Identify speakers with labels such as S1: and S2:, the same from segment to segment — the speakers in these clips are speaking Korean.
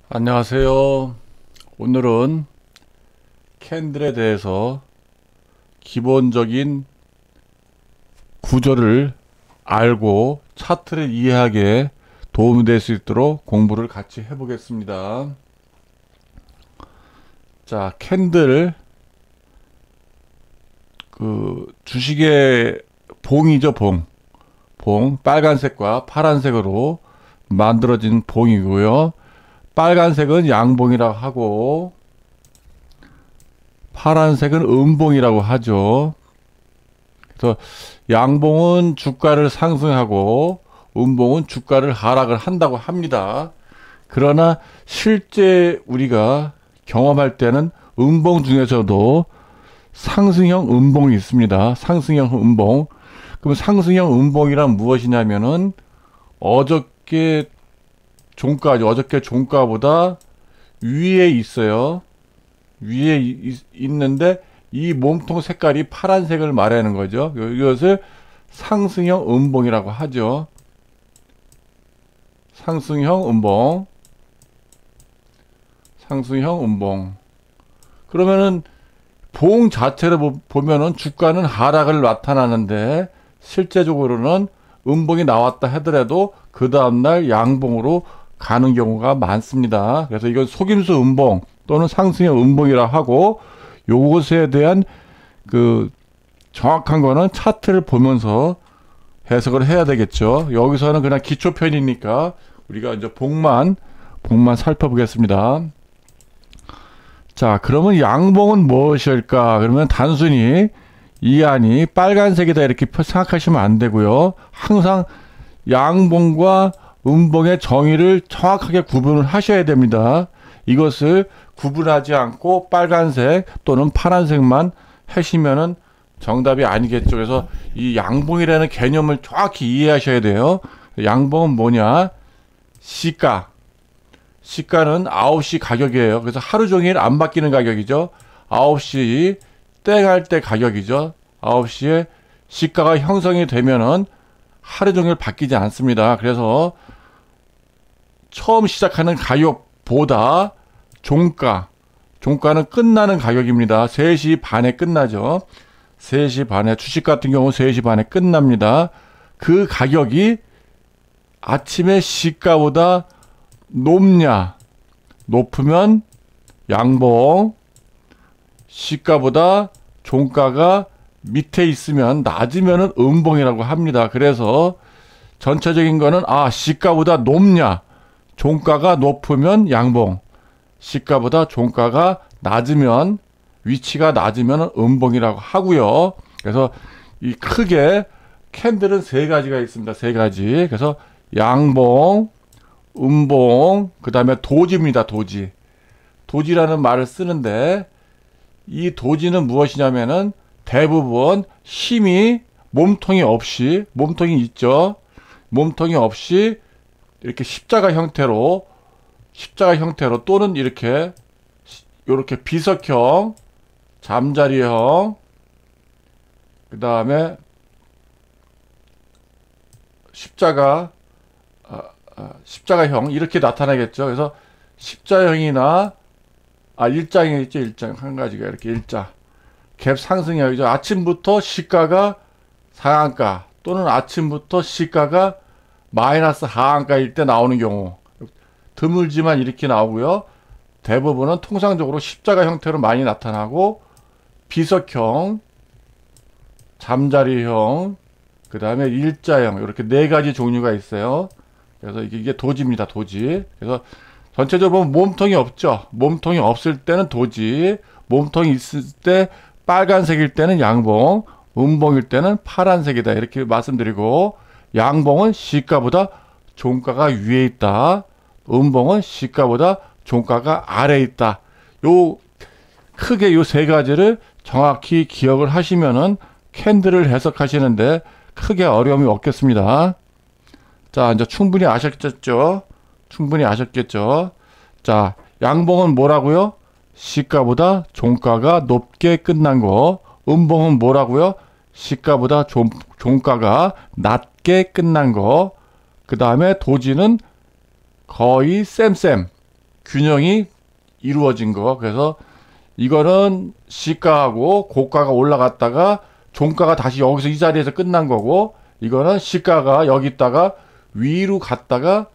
S1: 안녕하세요. 오늘은 캔들에 대해서 기본적인 구조를 알고 차트를 이해하기에 도움이 될 수 있도록 공부를 같이 해보겠습니다. 자, 캔들, 주식의 봉이죠, 봉. 빨간색과 파란색으로 만들어진 봉이고요. 빨간색은 양봉이라고 하고 파란색은 음봉이라고 하죠. 그래서 양봉은 주가를 상승하고 음봉은 주가를 하락을 한다고 합니다. 그러나 실제 우리가 경험할 때는 음봉 중에서도 상승형 음봉이 있습니다. 상승형 음봉. 그럼 상승형 음봉이란 무엇이냐면은 어저께 종가보다 위에 있어요. 위에 있는데 이 몸통 색깔이 파란색을 말하는 거죠. 이것을 상승형 음봉이라고 하죠. 상승형 음봉. 그러면은 봉 자체를 보면은 주가는 하락을 나타나는데 실제적으로는 음봉이 나왔다 하더라도 그 다음날 양봉으로 가는 경우가 많습니다. 그래서 이건 속임수 음봉 또는 상승형 음봉이라 하고, 요것에 대한 정확한 거는 차트를 보면서 해석을 해야 되겠죠. 여기서는 그냥 기초편이니까 우리가 이제 봉만 살펴보겠습니다. 자, 그러면 양봉은 무엇일까? 그러면 단순히 이 안이 빨간색이다 이렇게 생각하시면 안 되고요. 항상 양봉과 음봉의 정의를 정확하게 구분을 하셔야 됩니다. 이것을 구분하지 않고 빨간색 또는 파란색만 하시면은 정답이 아니겠죠. 그래서 이 양봉이라는 개념을 정확히 이해하셔야 돼요. 양봉은 뭐냐? 시가는 9시 가격이에요. 그래서 하루 종일 안 바뀌는 가격이죠. 9시 땡할 때 가격이죠. 9시에 시가가 형성이 되면은 하루 종일 바뀌지 않습니다. 그래서 처음 시작하는 가격보다 종가는 끝나는 가격입니다. 3시 반에 끝나죠. 3시 반에, 주식 같은 경우 3시 반에 끝납니다. 그 가격이 아침에 시가보다 높으면 양봉, 시가보다 종가가 밑에 있으면 낮으면 음봉이라고 합니다. 그래서 전체적인 거는 시가보다 높냐, 종가가 높으면 양봉, 시가보다 종가가 낮으면, 위치가 낮으면 음봉이라고 하고요. 그래서 이 크게 캔들은 세 가지가 있습니다. 세 가지. 그래서 양봉, 음봉, 그 다음에 도지입니다. 도지라는 말을 쓰는데, 이 도지는 무엇이냐면은 대부분 힘이 몸통이 있죠. 몸통이 없이 이렇게 십자가 형태로 또는 이렇게 비석형, 잠자리형, 그 다음에 십자가형 이렇게 나타나겠죠. 그래서 십자형이나 일자형이 있죠. 일자형 한 가지가 이렇게 일자. 갭 상승형이죠. 아침부터 시가가 상한가 또는 아침부터 시가가 마이너스 하한가일 때 나오는 경우 드물지만 이렇게 나오고요. 대부분은 통상적으로 십자가 형태로 많이 나타나고 비석형, 잠자리형, 그 다음에 일자형 이렇게 네 가지 종류가 있어요. 그래서 이게 도지입니다. 도지. 그래서 전체적으로 보면 몸통이 없죠. 몸통이 없을 때는 도지, 몸통이 있을 때 빨간색일 때는 양봉, 음봉일 때는 파란색이다 이렇게 말씀드리고, 양봉은 시가보다 종가가 위에 있다, 음봉은 시가보다 종가가 아래에 있다. 크게 요 세 가지를 정확히 기억을 하시면은 캔들을 해석하시는데 크게 어려움이 없겠습니다. 자, 이제 충분히 아셨겠죠? 자, 양봉은 뭐라고요? 시가보다 종가가 높게 끝난 거. 음봉은 뭐라고요? 시가보다 종가가 낮게 끝난 거. 그 다음에 도지는 거의 쌤 균형이 이루어진 거. 그래서 이거는 시가하고 고가가 올라갔다가 종가가 다시 여기서 이 자리에서 끝난 거고, 이거는 시가가 여기 있다가 위로 갔다가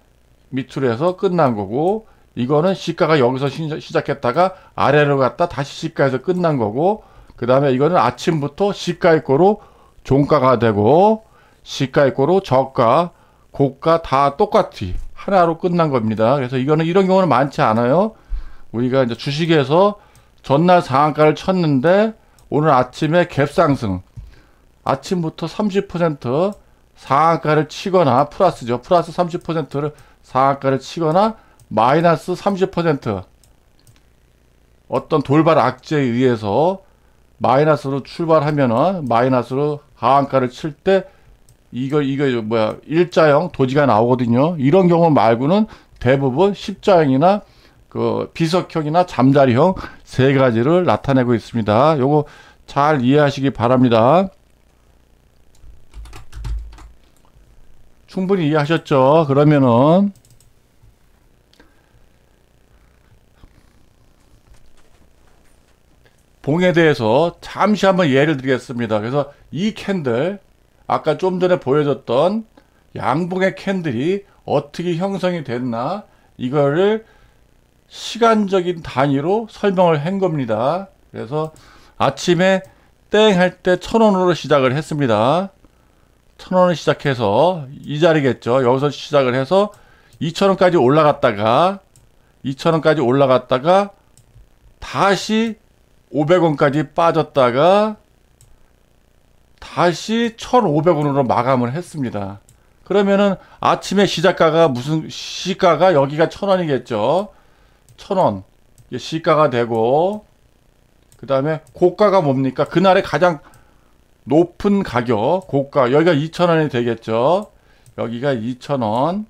S1: 밑으로 해서 끝난 거고, 이거는 시가가 여기서 시작했다가 아래로 갔다 다시 시가에서 끝난 거고, 그 다음에 이거는 아침부터 시가의 거로 종가가 되고, 시가의 거로 저가, 고가 다 똑같이 하나로 끝난 겁니다. 그래서 이거는 이런 경우는 많지 않아요. 우리가 이제 주식에서 전날 상한가를 쳤는데 오늘 아침에 갭상승, 아침부터 30% 상한가를 치거나 플러스죠. 플러스 30%를 상한가를 치거나 마이너스 30% 어떤 돌발 악재에 의해서 마이너스로 출발하면은 마이너스로 하한가를 칠 때 이거 뭐야 일자형 도지가 나오거든요. 이런 경우 말고는 대부분 십자형이나 그 비석형이나 잠자리형 세 가지를 나타내고 있습니다. 요거 잘 이해하시기 바랍니다. 충분히 이해하셨죠? 그러면은 봉에 대해서 잠시 한번 예를 드리겠습니다. 그래서 이 캔들, 아까 좀 전에 보여줬던 양봉의 캔들이 어떻게 형성이 됐나, 이거를 시간적인 단위로 설명을 한 겁니다. 그래서 아침에 땡 할 때 1,000원으로 시작을 했습니다. 1,000원을 시작해서 이 자리겠죠. 여기서 시작을 해서 2,000원까지 올라갔다가 2,000원까지 올라갔다가 다시 500원까지 빠졌다가 다시 1,500원으로 마감을 했습니다. 그러면은 아침에 시작가가 무슨 시가가 여기가 1,000원이겠죠. 1,000원 시가가 되고, 그 다음에 고가가 뭡니까? 그날의 가장 높은 가격 고가, 여기가 2,000원이 되겠죠. 여기가 2,000원.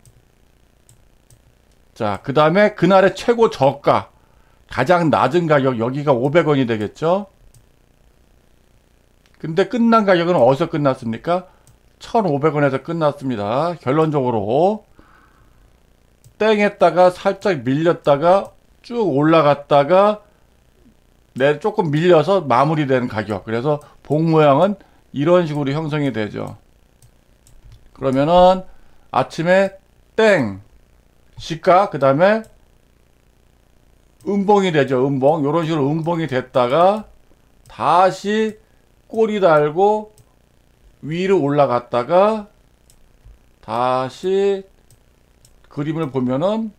S1: 자, 그 다음에 그날의 최고 저가 가장 낮은 가격, 여기가 500원이 되겠죠. 근데 끝난 가격은 어디서 끝났습니까? 1,500원에서 끝났습니다. 결론적으로 땡했다가 살짝 밀렸다가 쭉 올라갔다가 조금 밀려서 마무리되는 가격. 그래서 봉 모양은 이런 식으로 형성이 되죠. 그러면은 아침에 땡 시가, 그 다음에 음봉이 되죠. 음봉. 이런 식으로 음봉이 됐다가 다시 꼬리 달고 위로 올라갔다가 다시 그림을 보면은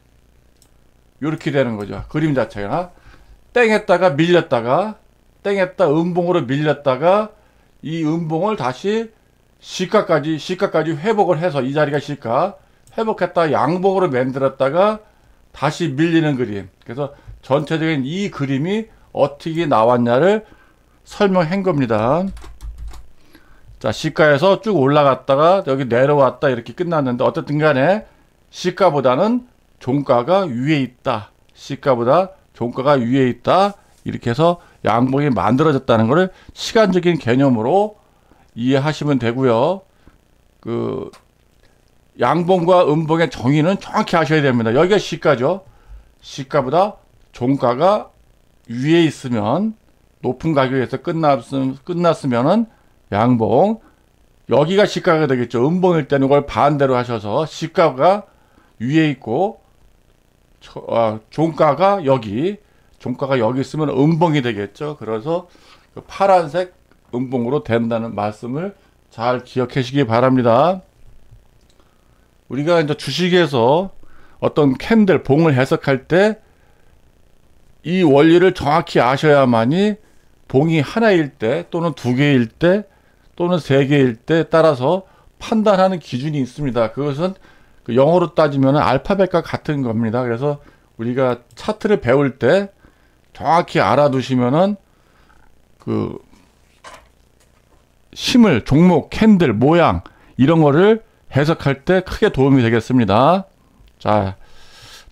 S1: 이렇게 되는 거죠. 그림 자체가 땡했다가 밀렸다가 땡했다 음봉으로 밀렸다가 이 음봉을 다시 시가까지 회복을 해서 이 자리가 시가 회복했다 양봉으로 만들었다가 다시 밀리는 그림. 그래서 전체적인 이 그림이 어떻게 나왔냐를 설명한 겁니다. 자, 시가에서 쭉 올라갔다가 여기 내려왔다 이렇게 끝났는데, 어쨌든 간에 시가보다는 종가가 위에 있다. 시가보다 종가가 위에 있다. 이렇게 해서 양봉이 만들어졌다는 것을 시간적인 개념으로 이해하시면 되고요. 그 양봉과 음봉의 정의는 정확히 하셔야 됩니다. 여기가 시가죠. 시가보다 종가가 위에 있으면, 높은 가격에서 끝났으면은 양봉, 여기가 시가가 되겠죠. 음봉일 때는 이걸 반대로 하셔서 시가가 위에 있고 종가가 여기 있으면 음봉이 되겠죠. 그래서 그 파란색 음봉으로 된다는 말씀을 잘 기억하시기 바랍니다. 우리가 이제 주식에서 어떤 캔들 봉을 해석할 때 이 원리를 정확히 아셔야만이 봉이 하나일 때 또는 두 개일 때 또는 세 개일 때 따라서 판단하는 기준이 있습니다. 그것은 그 영어로 따지면 알파벳과 같은 겁니다. 그래서 우리가 차트를 배울 때 정확히 알아두시면은 그 심을, 종목, 캔들, 모양 이런 거를 해석할 때 크게 도움이 되겠습니다. 자,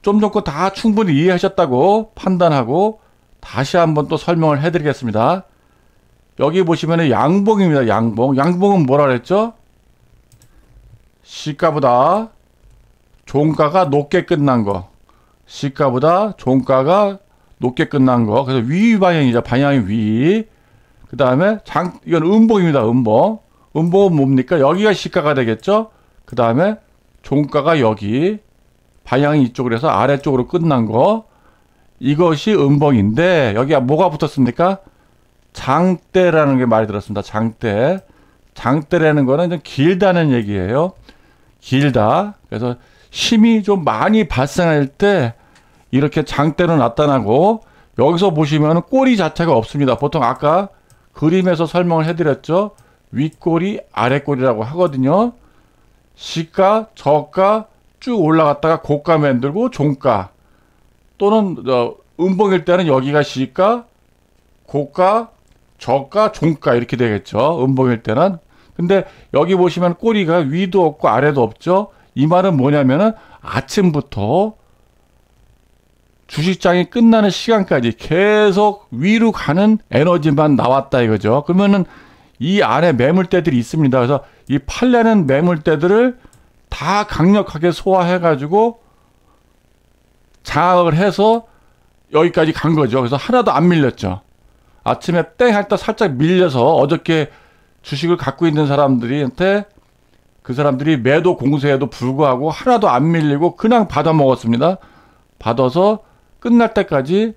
S1: 좀 전 거 다 충분히 이해하셨다고 판단하고 다시 한번 또 설명을 해드리겠습니다. 여기 보시면은 양봉입니다. 양봉. 양봉은 뭐라 그랬죠? 시가보다 종가가 높게 끝난 거. 시가보다 종가가 높게 끝난 거. 그래서 위 방향이죠. 방향이 위. 그 다음에 이건 음봉입니다. 음봉. 음봉은 뭡니까? 여기가 시가가 되겠죠? 그 다음에 종가가 여기. 방향이 이쪽으로 해서 아래쪽으로 끝난 거. 이것이 음봉인데, 여기가 뭐가 붙었습니까? 장대라는 게 많이 들었습니다. 장대. 장대라는 거는 좀 길다는 얘기예요. 길다. 그래서 힘이 좀 많이 발생할 때 이렇게 장대로 나타나고, 여기서 보시면 꼬리 자체가 없습니다. 보통 아까 그림에서 설명을 해드렸죠. 윗꼬리, 아랫꼬리라고 하거든요. 시가, 저가 쭉 올라갔다가 고가 만들고 종가, 또는 음봉일 때는 여기가 시가, 고가, 저가, 종가 이렇게 되겠죠. 음봉일 때는. 근데 여기 보시면 꼬리가 위도 없고 아래도 없죠. 이 말은 뭐냐면은 아침부터 주식장이 끝나는 시간까지 계속 위로 가는 에너지만 나왔다 이거죠. 그러면은 이 안에 매물대들이 있습니다. 그래서 이 팔려는 매물대들을 다 강력하게 소화해가지고 장악을 해서 여기까지 간 거죠. 그래서 하나도 안 밀렸죠. 아침에 땡 할 때 살짝 밀려서 어저께 주식을 갖고 있는 사람들한테 그 사람들이 매도 공세에도 불구하고 하나도 안 밀리고 그냥 받아 먹었습니다. 받아서 끝날 때까지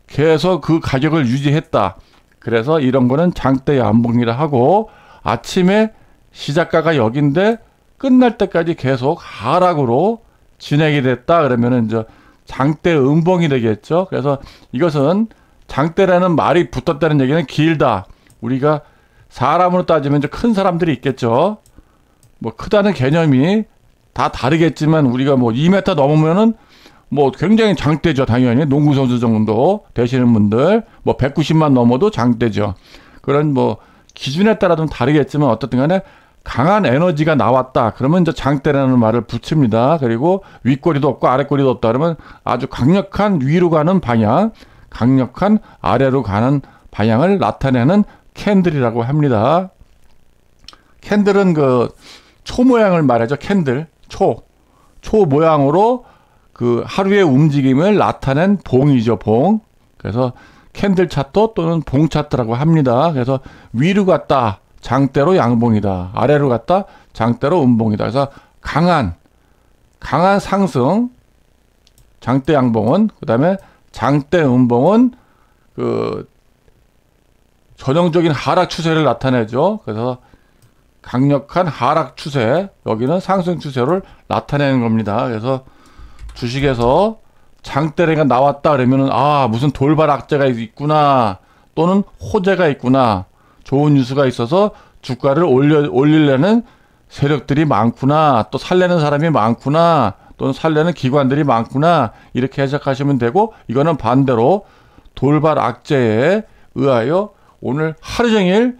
S1: 계속 그 가격을 유지했다. 그래서 이런 거는 장대 양봉이라 하고, 아침에 시작가가 여긴데 끝날 때까지 계속 하락으로 진행이 됐다. 그러면은 이제 장대 음봉이 되겠죠. 그래서 이것은 장대라는 말이 붙었다는 얘기는 길다. 우리가 사람으로 따지면 이제 큰 사람들이 있겠죠. 뭐 크다는 개념이 다 다르겠지만 우리가 뭐 2m 넘으면은 뭐 굉장히 장대죠. 당연히 농구 선수 정도 되시는 분들 뭐 190만 넘어도 장대죠. 그런 뭐 기준에 따라 좀 다르겠지만 어떻든 간에 강한 에너지가 나왔다. 그러면 이제 장대라는 말을 붙입니다. 그리고 윗꼬리도 없고 아랫꼬리도 없다. 그러면 아주 강력한 위로 가는 방향, 강력한 아래로 가는 방향을 나타내는 캔들이라고 합니다. 캔들은 그 초 모양을 말하죠. 캔들. 초 모양으로 그 하루의 움직임을 나타낸 봉이죠. 봉. 그래서 캔들 차트 또는 봉 차트라고 합니다. 그래서 위로 갔다 장대로 양봉이다. 아래로 갔다 장대로 음봉이다. 그래서 강한 상승 장대 양봉은, 그다음에 장대 음봉은 그 전형적인 하락 추세를 나타내죠. 그래서 강력한 하락 추세, 여기는 상승 추세를 나타내는 겁니다. 그래서 주식에서 장대가 나왔다 그러면은 무슨 돌발 악재가 있구나, 또는 호재가 있구나, 좋은 뉴스가 있어서 주가를 올리려는 세력들이 많구나, 또 살려는 사람이 많구나, 또는 살려는 기관들이 많구나, 이렇게 해석하시면 되고, 이거는 반대로 돌발 악재에 의하여 오늘 하루 종일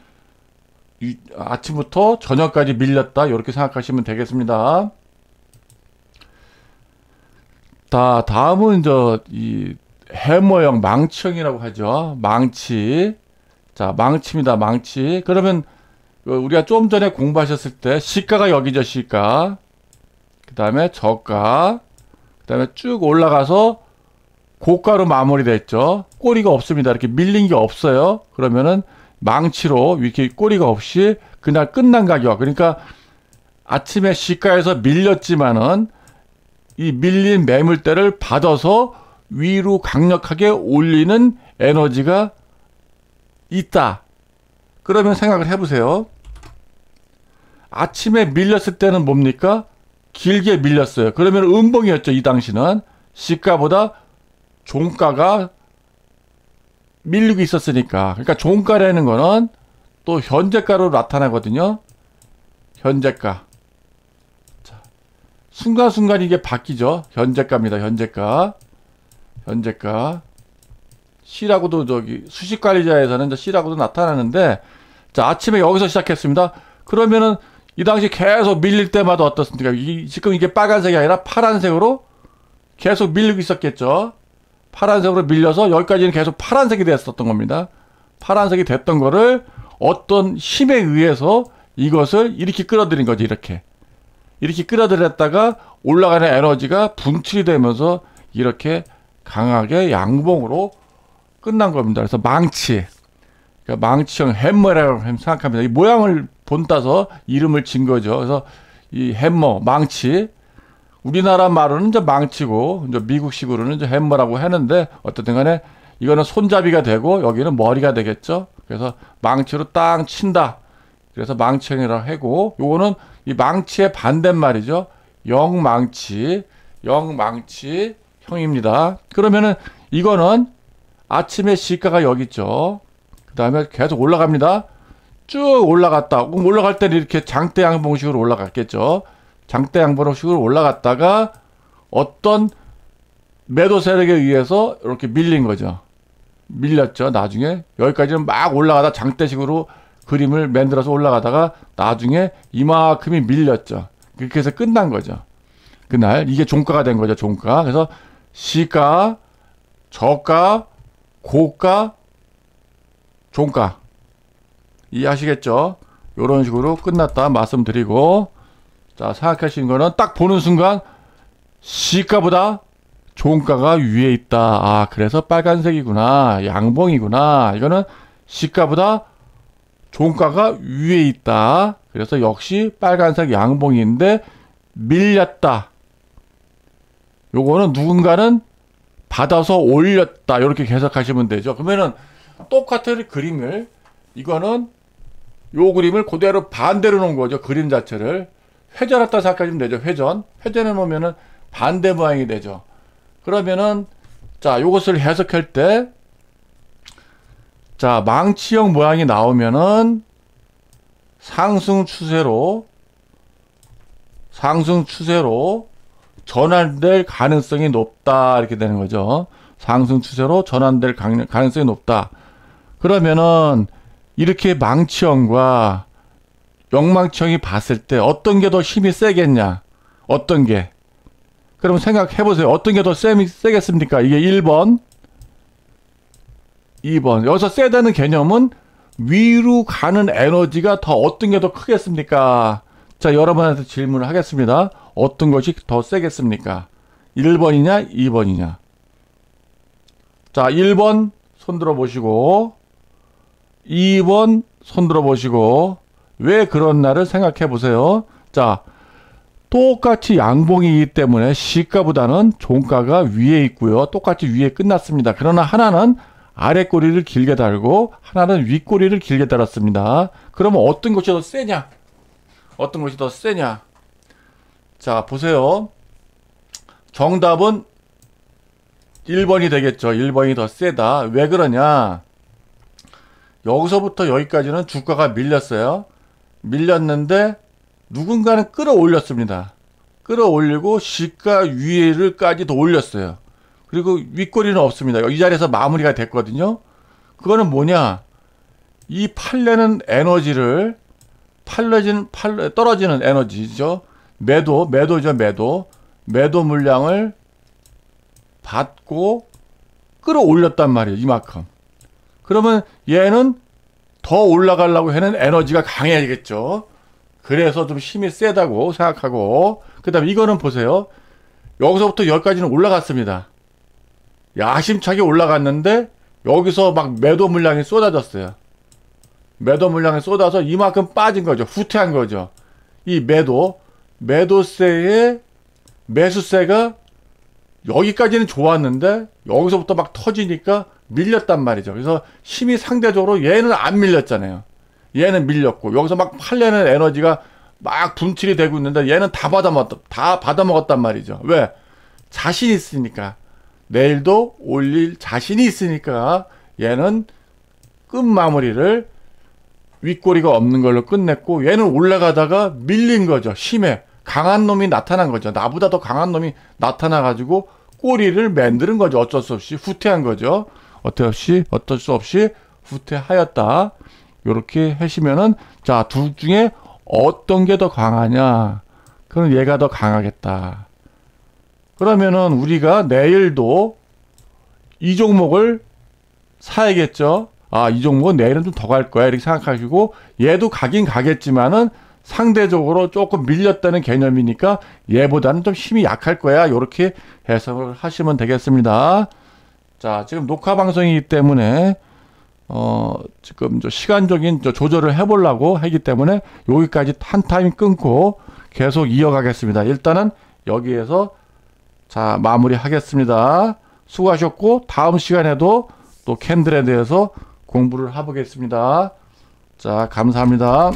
S1: 아침부터 저녁까지 밀렸다, 이렇게 생각하시면 되겠습니다. 다음은 이 해머형, 망치형이라고 하죠. 망치. 자, 망치입니다. 망치. 그러면 우리가 좀 전에 공부하셨을 때 시가가 여기죠. 시가. 그 다음에 저가. 그 다음에 쭉 올라가서 고가로 마무리됐죠. 꼬리가 없습니다. 이렇게 밀린 게 없어요. 그러면은 망치로 이렇게 꼬리가 없이 그날 끝난 가격. 그러니까 아침에 시가에서 밀렸지만은 이 밀린 매물대를 받아서 위로 강력하게 올리는 에너지가 있다. 그러면 생각을 해보세요. 아침에 밀렸을 때는 뭡니까? 길게 밀렸어요. 그러면 음봉이었죠. 이 당시는 시가보다 종가가 밀리고 있었으니까. 그러니까 종가라는 거는 또 현재가로 나타나거든요. 현재가. 자, 순간순간 이게 바뀌죠. 현재가입니다. 현재가. C라고도 수식관리자에서는 C라고도 나타나는데, 자, 아침에 여기서 시작했습니다. 그러면은 이 당시 계속 밀릴 때마다 어떻습니까? 지금 이게 빨간색이 아니라 파란색으로 계속 밀리고 있었겠죠. 파란색으로 밀려서 여기까지는 계속 파란색이 됐었던 겁니다. 파란색이 됐던 거를 어떤 힘에 의해서 이것을 이렇게 끌어들인 거지. 이렇게 끌어들였다가 올라가는 에너지가 분출이 되면서 이렇게 강하게 양봉으로 끝난 겁니다. 그래서 망치, 그러니까 망치형 해머라고 생각합니다. 이 모양을 본따서 이름을 진 거죠. 그래서 이 해머, 망치, 우리나라 말로는 이제 망치고 이제 미국식으로는 이제 해머라고 하는데 어쨌든 간에 이거는 손잡이가 되고 여기는 머리가 되겠죠. 그래서 망치로 땅 친다. 그래서 망치형이라고 하고, 요거는 이 망치의 반대말이죠. 영망치, 영망치형입니다. 그러면은 이거는 아침에 시가가 여기 있죠. 그 다음에 계속 올라갑니다. 쭉 올라갔다. 올라갈 때는 이렇게 장대 양봉식으로 올라갔겠죠. 장대 양봉식으로 올라갔다가 어떤 매도 세력에 의해서 이렇게 밀린 거죠. 밀렸죠. 나중에 여기까지는 막 올라가다 장대식으로 그림을 만들어서 올라가다가 나중에 이만큼이 밀렸죠. 그렇게 해서 끝난 거죠. 그날 이게 종가가 된 거죠. 종가. 그래서 시가, 저가, 고가, 종가. 이해하시겠죠? 이런 식으로 끝났다 말씀드리고, 자, 생각하시는 거는 딱 보는 순간 시가보다 종가가 위에 있다. 아, 그래서 빨간색이구나. 양봉이구나. 이거는 시가보다 종가가 위에 있다. 그래서 역시 빨간색 양봉인데 밀렸다. 요거는 누군가는 받아서 올렸다. 이렇게 해석하시면 되죠. 그러면은 똑같은 그림을, 이거는 요 그림을 그대로 반대로 놓은 거죠. 그림 자체를 회전했다 생각하시면 되죠. 회전해 놓으면은 반대 모양이 되죠. 그러면은 자, 요것을 해석할 때, 자, 망치형 모양이 나오면은 상승 추세로 전환될 가능성이 높다. 이렇게 되는 거죠. 상승 추세로 전환될 가능성이 높다. 그러면은 이렇게 망치형과 영망치형이 봤을 때 어떤 게 더 힘이 세겠냐? 어떤 게? 그러면 생각해 보세요. 어떤 게 더 세겠습니까? 이게 1번, 2번. 여기서 세다는 개념은 위로 가는 에너지가 더 어떤 게 더 크겠습니까? 자, 여러분한테 질문을 하겠습니다. 어떤 것이 더 세겠습니까? 1번이냐, 2번이냐? 자, 1번 손 들어 보시고, 2번 손 들어 보시고, 왜 그런 날을 생각해 보세요. 자, 똑같이 양봉이기 때문에 시가보다는 종가가 위에 있고요. 똑같이 위에 끝났습니다. 그러나 하나는 아래 꼬리를 길게 달고 하나는 윗 꼬리를 길게 달았습니다. 그러면 어떤 것이 더 세냐? 어떤 것이 더 세냐? 자, 보세요. 정답은 1번이 되겠죠. 1번이 더 세다. 왜 그러냐? 여기서부터 여기까지는 주가가 밀렸어요. 밀렸는데 누군가는 끌어올렸습니다. 끌어올리고 시가 위에를까지도 올렸어요. 그리고 윗꼬리는 없습니다. 이 자리에서 마무리가 됐거든요. 그거는 뭐냐? 이 팔려는 에너지를, 떨어지는 에너지죠. 매도죠, 매도 물량을 받고 끌어올렸단 말이에요. 이만큼. 그러면 얘는 더 올라가려고 하는 에너지가 강해야겠죠. 그래서 좀 힘이 세다고 생각하고, 그 다음에 이거는 보세요. 여기서부터 여기까지는 올라갔습니다. 야심차게 올라갔는데 여기서 막 매도 물량이 쏟아졌어요. 매도 물량이 쏟아서 이만큼 빠진 거죠. 후퇴한 거죠. 이 매도세의 매수세가 여기까지는 좋았는데 여기서부터 막 터지니까 밀렸단 말이죠. 그래서 힘이 상대적으로 얘는 안 밀렸잖아요. 얘는 밀렸고 여기서 막 팔려는 에너지가 막 분출이 되고 있는데 얘는 다 받아먹었단 말이죠. 왜? 자신 있으니까. 내일도 올릴 자신이 있으니까 얘는 끝마무리를 윗꼬리가 없는 걸로 끝냈고, 얘는 올라가다가 밀린 거죠. 힘에 강한 놈이 나타난 거죠. 나보다 더 강한 놈이 나타나가지고 꼬리를 만드는 거죠. 어쩔 수 없이 후퇴한 거죠. 어쩔 수 없이 후퇴하였다. 이렇게 하시면은, 자, 둘 중에 어떤 게 더 강하냐? 그럼 얘가 더 강하겠다. 그러면은 우리가 내일도 이 종목을 사야겠죠. 아, 이 종목은 내일은 좀 더 갈 거야. 이렇게 생각하시고, 얘도 가긴 가겠지만은 상대적으로 조금 밀렸다는 개념이니까 얘보다는 좀 힘이 약할 거야. 이렇게 해석을 하시면 되겠습니다. 자, 지금 녹화 방송이기 때문에 지금 시간적인 조절을 해보려고 하기 때문에 여기까지 한 타임 끊고 계속 이어가겠습니다. 일단은 여기에서 자, 마무리 하겠습니다. 수고하셨고 다음 시간에도 또 캔들에 대해서 공부를 해보겠습니다. 자, 감사합니다.